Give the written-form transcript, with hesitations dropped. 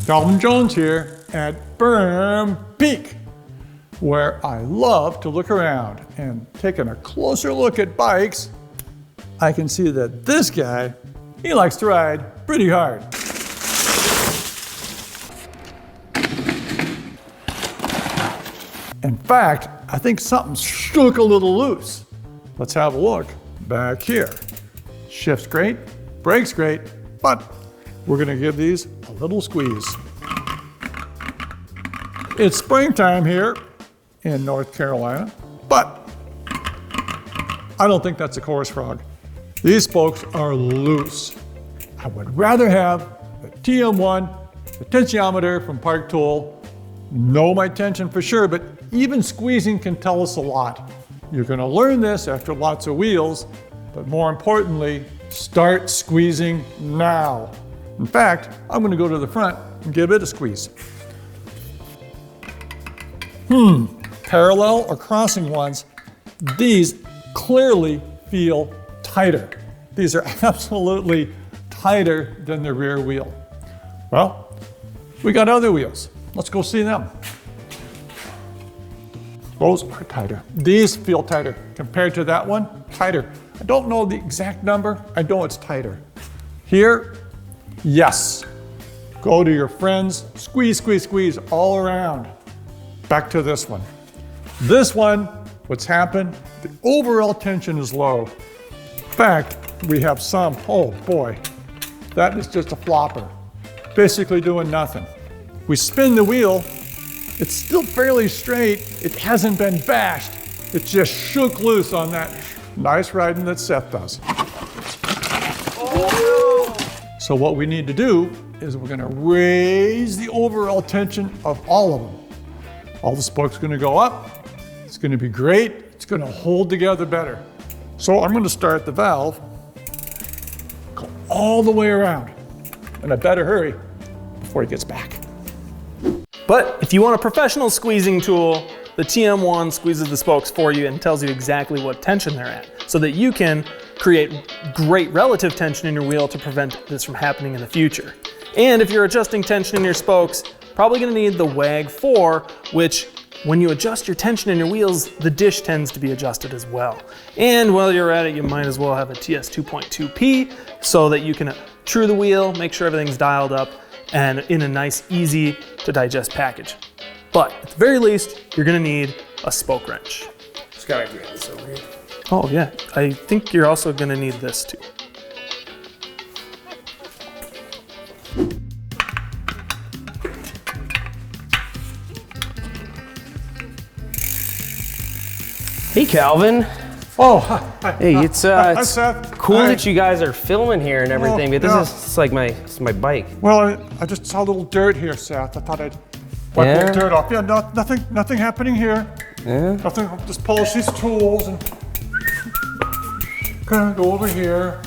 Calvin Jones here at BERM Peak, where I love to look around. And taking a closer look at bikes, I can see that this guy, he likes to ride pretty hard. In fact, I think something's shook a little loose. Let's have a look back here. Shift's great, brake's great, but we're gonna give these a little squeeze. It's springtime here in North Carolina, but I don't think that's a chorus frog. These spokes are loose. I would rather have the TM1, the tensiometer from Park Tool, know my tension for sure, but even squeezing can tell us a lot. You're gonna learn this after lots of wheels, but more importantly, start squeezing now. In fact, I'm gonna go to the front and give it a squeeze. Parallel or crossing ones, these clearly feel tighter. These are absolutely tighter than the rear wheel. Well, we got other wheels. Let's go see them. Those are tighter. These feel tighter. Compared to that one, tighter. I don't know the exact number. I know it's tighter. Here, yes. Go to your friends, squeeze, squeeze, squeeze all around. Back to this one. This one, what's happened, the overall tension is low. In fact, we have some, oh boy, that is just a flopper. Basically doing nothing. We spin the wheel, it's still fairly straight. It hasn't been bashed. It just shook loose on that nice riding that Seth does. Oh. So what we need to do is we're gonna raise the overall tension of all of them. All the spokes gonna go up. It's gonna be great. It's gonna hold together better. So I'm gonna start the valve, go all the way around. And I better hurry before he gets back. But if you want a professional squeezing tool, the TM1 squeezes the spokes for you and tells you exactly what tension they're at, so that you can create great relative tension in your wheel to prevent this from happening in the future. And if you're adjusting tension in your spokes, probably gonna need the WAG 4, which when you adjust your tension in your wheels, the dish tends to be adjusted as well. And while you're at it, you might as well have a TS 2.2P so that you can true the wheel, make sure everything's dialed up, and in a nice, easy to digest package. But at the very least, you're gonna need a spoke wrench. Just gotta get this over here. Oh yeah, I think you're also gonna need this too. Hey, Calvin. Oh, hi. Hey, it's Seth. cool Hi. that you guys are filming here and everything, but yeah. this is it's like this is my bike. Well, I just saw a little dirt here, Seth. I thought I'd wipe a little dirt off. Yeah, nothing happening here. Yeah. Nothing, just polish these tools and gonna go over here.